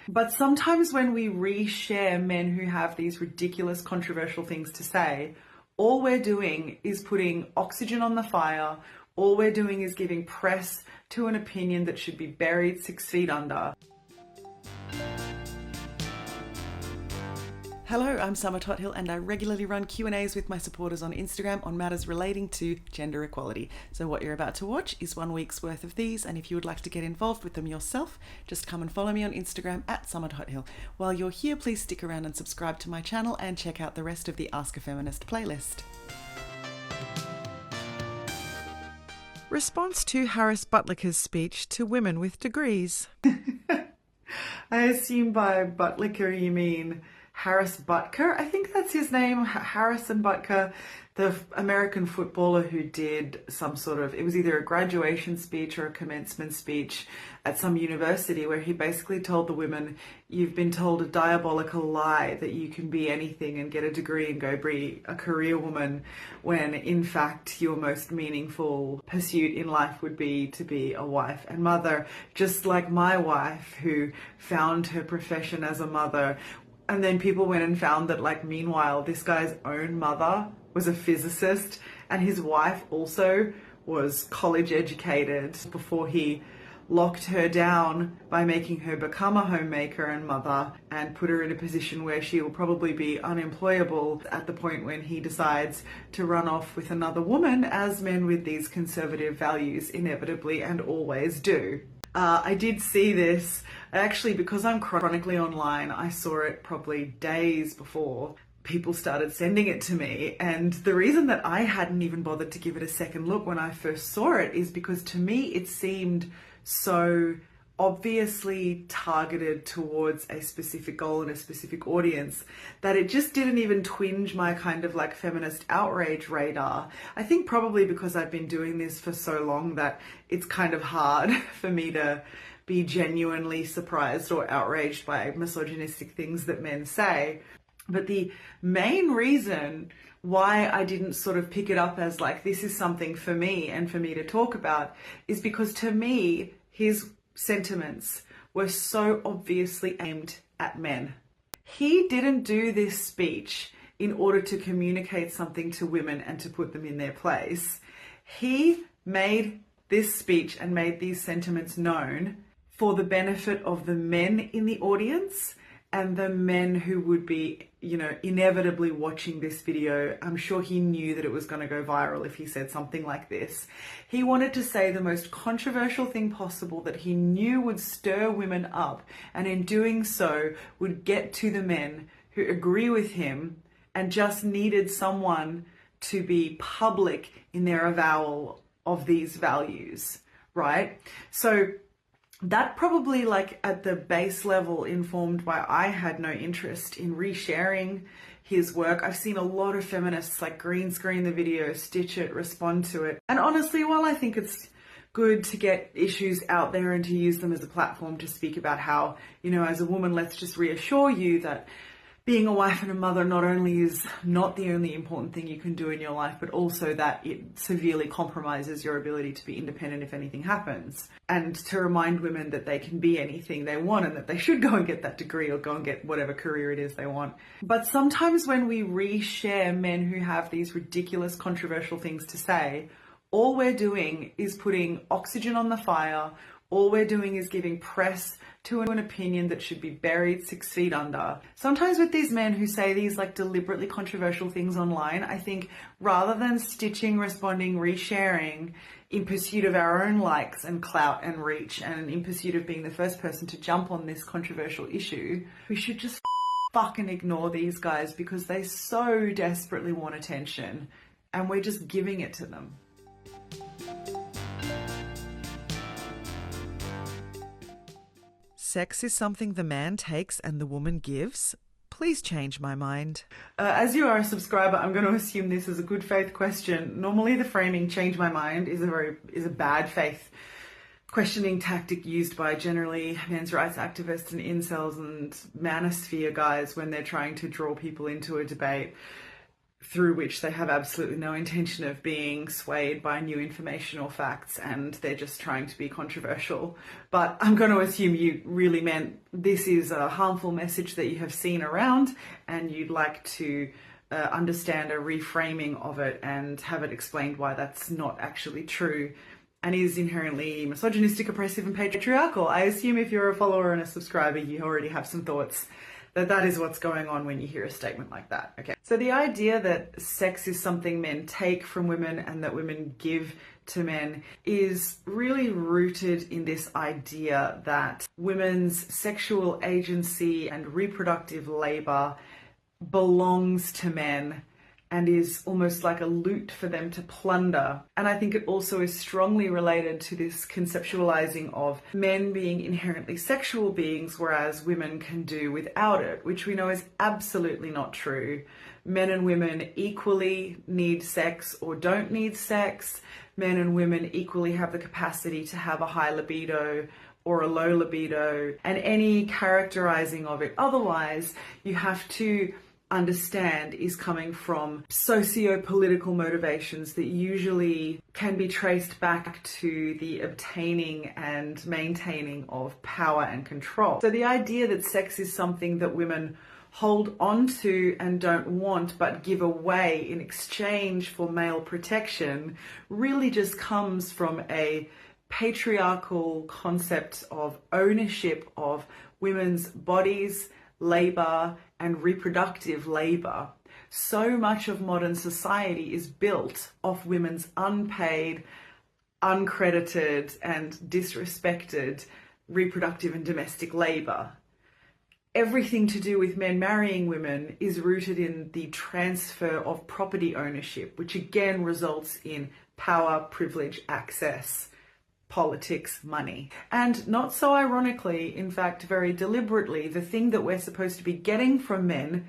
But sometimes when we reshare men who have these ridiculous, controversial things to say, all we're doing is putting oxygen on the fire. All we're doing is giving press to an opinion that should be buried 6 feet under. Hello, I'm Summer Tothill and I regularly run Q&As with my supporters on Instagram on matters relating to gender equality. So what you're about to watch is 1 week's worth of these, and if you would like to get involved with them yourself, just come and follow me on Instagram at Summer Tothill. While you're here, please stick around and subscribe to my channel and check out the rest of the Ask a Feminist playlist. Response to Harris Buttlicker's speech to women with degrees. I assume by Buttlicker you mean Harris Butker, I think that's his name, Harrison Butker, the American footballer who did some sort of, it was either a graduation speech or a commencement speech at some university where he basically told the women, you've been told a diabolical lie that you can be anything and get a degree and go be a career woman, when in fact your most meaningful pursuit in life would be to be a wife and mother, just like my wife who found her profession as a mother. And then people went and found that, like, meanwhile, this guy's own mother was a physicist and his wife also was college educated before he locked her down by making her become a homemaker and mother and put her in a position where she will probably be unemployable at the point when he decides to run off with another woman, as men with these conservative values inevitably and always do. I did see this, actually, because I'm chronically online, I saw it probably days before people started sending it to me. And the reason that I hadn't even bothered to give it a second look when I first saw it is because to me it seemed so obviously targeted towards a specific goal and a specific audience that it just didn't even twinge my kind of like feminist outrage radar. I think probably because I've been doing this for so long that it's kind of hard for me to be genuinely surprised or outraged by misogynistic things that men say. But the main reason why I didn't sort of pick it up as like, this is something for me and for me to talk about, is because to me, his sentiments were so obviously aimed at men. He didn't do this speech in order to communicate something to women and to put them in their place. He made this speech and made these sentiments known for the benefit of the men in the audience and the men who would be, you know, inevitably watching this video. I'm sure he knew that it was going to go viral if he said something like this. He wanted to say the most controversial thing possible that he knew would stir women up, and in doing so would get to the men who agree with him and just needed someone to be public in their avowal of these values, right? So that probably, like, at the base level informed why I had no interest in resharing his work. I've seen a lot of feminists like green screen the video, stitch it, respond to it. And honestly, while I think it's good to get issues out there and to use them as a platform to speak about how, you know, as a woman, let's just reassure you that being a wife and a mother not only is not the only important thing you can do in your life, but also that it severely compromises your ability to be independent if anything happens. And to remind women that they can be anything they want and that they should go and get that degree or go and get whatever career it is they want. But sometimes when we reshare men who have these ridiculous, controversial things to say, all we're doing is putting oxygen on the fire. All we're doing is giving press to an opinion that should be buried 6 feet under. Sometimes with these men who say these like deliberately controversial things online, I think rather than stitching, responding, resharing in pursuit of our own likes and clout and reach and in pursuit of being the first person to jump on this controversial issue, we should just fucking ignore these guys because they so desperately want attention and we're just giving it to them. Sex is something the man takes and the woman gives? Please change my mind. As you are a subscriber, I'm going to assume this is a good faith question. Normally the framing change my mind is a bad faith questioning tactic used by generally men's rights activists and incels and manosphere guys when they're trying to draw people into a debate. through which they have absolutely no intention of being swayed by new information or facts, and they're just trying to be controversial. But I'm going to assume you really meant this is a harmful message that you have seen around, and you'd like to understand a reframing of it and have it explained why that's not actually true and is inherently misogynistic, oppressive, and patriarchal. I assume if you're a follower and a subscriber, you already have some thoughts that is what's going on when you hear a statement like that. Okay. So the idea that sex is something men take from women and that women give to men is really rooted in this idea that women's sexual agency and reproductive labor belongs to men and is almost like a loot for them to plunder. And I think it also is strongly related to this conceptualizing of men being inherently sexual beings, whereas women can do without it, which we know is absolutely not true. Men and women equally need sex or don't need sex. Men and women equally have the capacity to have a high libido or a low libido, and any characterizing of it otherwise, you have to understand is coming from socio-political motivations that usually can be traced back to the obtaining and maintaining of power and control. So the idea that sex is something that women hold on to and don't want but give away in exchange for male protection really just comes from a patriarchal concept of ownership of women's bodies, labor, and reproductive labor. So much of modern society is built off women's unpaid, uncredited, and disrespected reproductive and domestic labor. Everything to do with men marrying women is rooted in the transfer of property ownership, which again results in power, privilege, access, politics, money. And not so ironically, in fact, very deliberately, the thing that we're supposed to be getting from men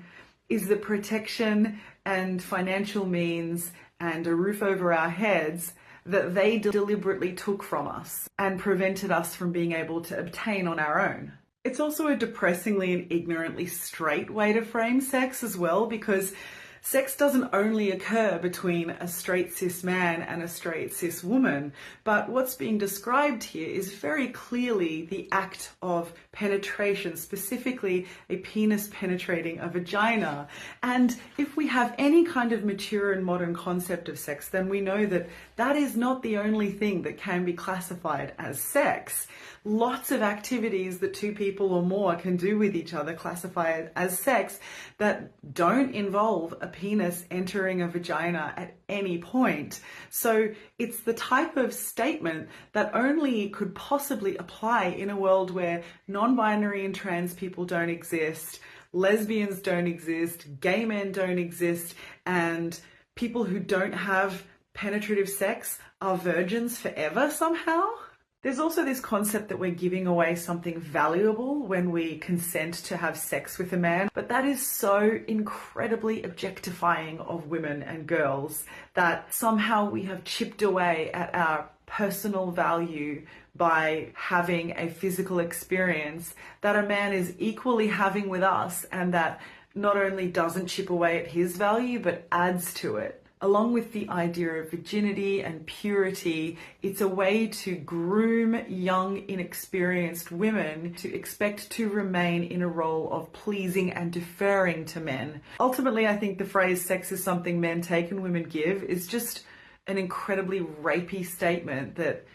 is the protection and financial means and a roof over our heads that they deliberately took from us and prevented us from being able to obtain on our own. It's also a depressingly and ignorantly straight way to frame sex as well, because sex doesn't only occur between a straight cis man and a straight cis woman, but what's being described here is very clearly the act of penetration, specifically a penis penetrating a vagina. And if we have any kind of mature and modern concept of sex, then we know that that is not the only thing that can be classified as sex. Lots of activities that two people or more can do with each other classify it as sex that don't involve a penis entering a vagina at any point. So it's the type of statement that only could possibly apply in a world where non-binary and trans people don't exist, lesbians don't exist, gay men don't exist, and people who don't have penetrative sex are virgins forever somehow. There's also this concept that we're giving away something valuable when we consent to have sex with a man, but that is so incredibly objectifying of women and girls that somehow we have chipped away at our personal value by having a physical experience that a man is equally having with us, and that not only doesn't chip away at his value but adds to it. Along with the idea of virginity and purity, it's a way to groom young, inexperienced women to expect to remain in a role of pleasing and deferring to men. Ultimately, I think the phrase sex is something men take and women give is just an incredibly rapey statement that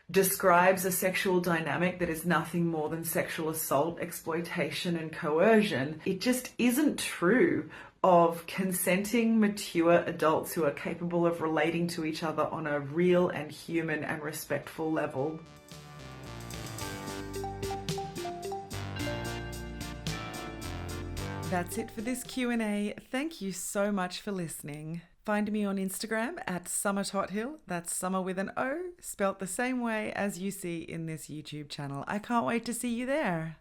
describes a sexual dynamic that is nothing more than sexual assault, exploitation, and coercion. It just isn't true of consenting, mature adults who are capable of relating to each other on a real and human and respectful level. That's it for this Q&A. Thank you so much for listening. Find me on Instagram at summertothill. That's summer with an O, spelt the same way as you see in this YouTube channel. I can't wait to see you there.